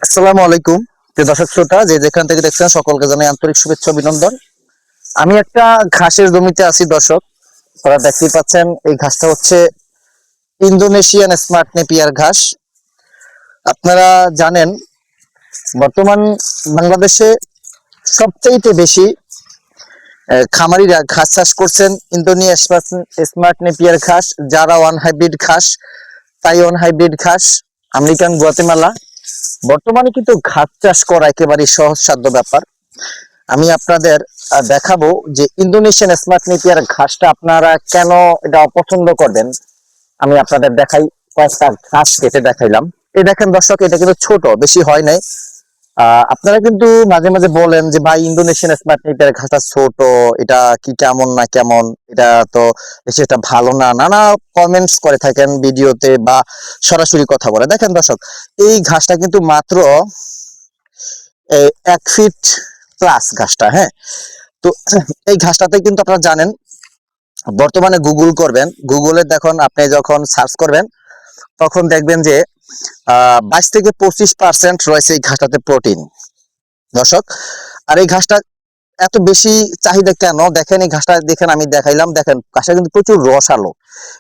আসসালামু আলাইকুম প্রিয় দর্শক শ্রোতা, যে যেখান থেকে দেখছেন সকলকে জানাই আন্তরিক শুভেচ্ছা অভিনন্দন। আমি একটা ঘাসের জমিতে আছি দর্শক। আপনারা দেখতেই পাচ্ছেন, এই ঘাসটা হচ্ছে ইন্দোনেশিয়ান স্মার্ট নেপিয়ার ঘাস। আপনারা জানেন, বর্তমান বাংলাদেশে সবচাইতে বেশি খামারিরা ঘাস চাষ করছেন ইন্দোনেশিয়ান স্মার্ট নেপিয়ার ঘাস, যারা ওয়ান হাইব্রিড ঘাস, তাইওয়ান হাইব্রিড ঘাস, আমেরিকান গুয়াতেমালা। বর্তমানে কিন্তু ঘাস চাষ করা একেবারে সহজসাধ্য ব্যাপার। আমি আপনাদের দেখাবো যে ইন্দোনেশিয়ান স্মার্ট নেপিয়ার ঘাসটা আপনারা কেন এটা অপছন্দ করবেন। আমি আপনাদের দেখাই, কয়েকটা ঘাস কেটে দেখাইলাম। এই দেখেন দর্শক, এটা কিন্তু ছোট, বেশি হয় নাই। আপনারা কিন্তু মাঝে মাঝে বলেন যে ভাই, ইন্দোনেশিয়ান স্মার্ট নেপিয়ার ঘাসটা ছোট, এটা কি কেমন না কেমন, এটা তো বেশি এটা ভালো না, নানা কমেন্টস করে থাকেন ভিডিওতে বা সরাসরি কথা বলে। দেখেন দর্শক, এই ঘাসটা কিন্তু মাত্র 1 ফিট প্লাস ঘাসটা। হ্যাঁ, তো এই ঘাসটাতে কিন্তু আপনারা জানেন, বর্তমানে গুগল করবেন, গুগলে দেখুন, আপনি যখন সার্চ করবেন তখন দেখবেন যে 22 থেকে 25% রয়েছে এই ঘাসটাতে প্রোটিন দর্শক। আর এই ঘাসটা এত বেশি চাহিদা কেন, দেখেন এই ঘাসটা দেখেন, আমি দেখাইলাম, দেখেন ঘাসটা কিন্তু প্রচুর রস আলো,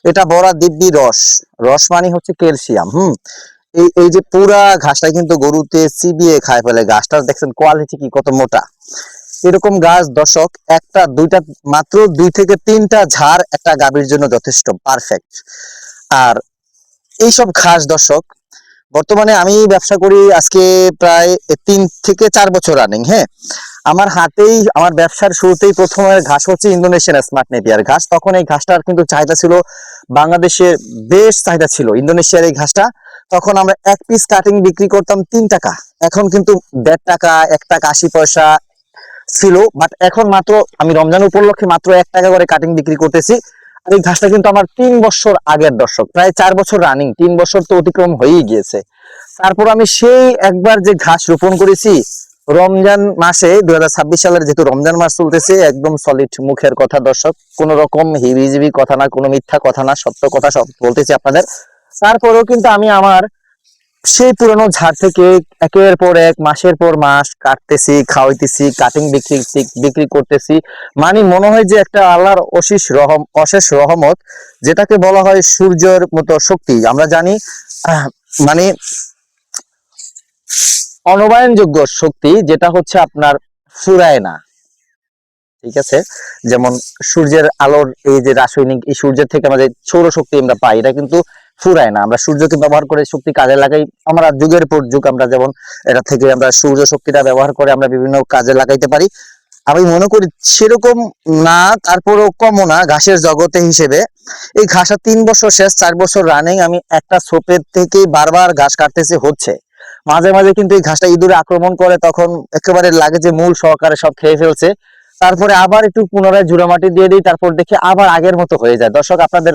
এটা ভরা দিব্যি রস। রস মানে হচ্ছে ক্যালসিয়াম। এই এই যে পুরা ঘাসটা কিন্তু গরুতে চিবিয়ে খায় ফেলে। ঘাসটা দেখছেন কোয়ালিটি কি, কত মোটা। এরকম গাছ দর্শক, একটা দুইটা, মাত্র 2 থেকে 3টা ঝাড় একটা গাভীর জন্য যথেষ্ট, পারফেক্ট। আর এইসব ঘাস দর্শক, বর্তমানে আমি ব্যবসা করি আজকে প্রায় 3 থেকে 4 বছর রানিং। হ্যাঁ, আমার হাতেই, আমার ব্যবসার শুরুতেই প্রথমের ঘাস হচ্ছে ইন্দোনেশিয়ান স্মার্ট নেপিয়ার ঘাস। তখন এই ঘাসটার কিন্তু চাহিদা ছিল, বাংলাদেশে বেশ চাহিদা ছিল ইন্দোনেশিয়ার এই ঘাসটা। তখন আমরা 1 পিস কাটিং বিক্রি করতাম 3 টাকা, এখন কিন্তু 1.5 টাকা, 1 টাকা 80 পয়সা ছিল। বাট এখন মাত্র, আমি রমজান উপলক্ষে মাত্র 1 টাকা করে কাটিং বিক্রি করতেছি। আর এই ঘাসটা কিন্তু আমার 3 বছর আগের দর্শক, প্রায় 4 বছর রানিং, 3 বছর তো অতিক্রম হয়েই গিয়েছে। তারপর আমি সেই একবার যে ঘাস রোপণ করেছি রমজান মাসে, 2026 সালের যেহেতু রমজান মাস চলতেছে, একদম সলিড মুখের কথা দর্শক, কোন রকম হিবিজিবি কথা না, কোনো মিথ্যা কথা না, সত্য কথা সব বলতেছি আপনাদের। তারপরেও কিন্তু আমি আমার সেই পুরনো ঝাড় থেকে একের পর এক, মাসের পর মাস কাটতেছি, খাওয়াইতেছি, কাটিং বিক্রি বিক্রি করতেছি। মানে মনে হয় যে একটা আল্লাহর অশেষ রহমত, যেটাকে বলা হয় সূর্যের মতো শক্তি। আমরা জানি মানে অনবায়নযোগ্য শক্তি, যেটা হচ্ছে আপনার ফুরায় না। ঠিক আছে, যেমন সূর্যের আলোর এই যে রাসায়নিক, এই সূর্যের থেকে আমাদের সৌরশক্তি আমরা পাই, এটা কিন্তু ফুরায় না। আমরা সূর্যকে ব্যবহার করে শক্তি কাজে লাগাই, আমরা যুগের পর যুগ আমরা যেমন এটা থেকে আমরা সূর্য শক্তিটা ব্যবহার করে আমরা বিভিন্ন কাজে লাগাইতে পারি। আমি মনে করি সেরকম না, তারপরেও কমও না ঘাসের জগতে হিসেবে। এই ঘাসের 3 বছর শেষ, 4 বছর রানিং, আমি একটা সোপের থেকে বারবার ঘাস কাটতেছি হচ্ছে। মাঝে মাঝে কিন্তু এই ঘাসটা ইঁদুরে আক্রমণ করে, তখন একেবারে লাগে যে মূল সহকারে সব খেয়ে ফেলছে। তারপরে আবার একটু পুনরায় জুড়া মাটি দিয়ে দিই, তারপর দেখি আবার আগের মতো হয়ে যায় দর্শক। আপনাদের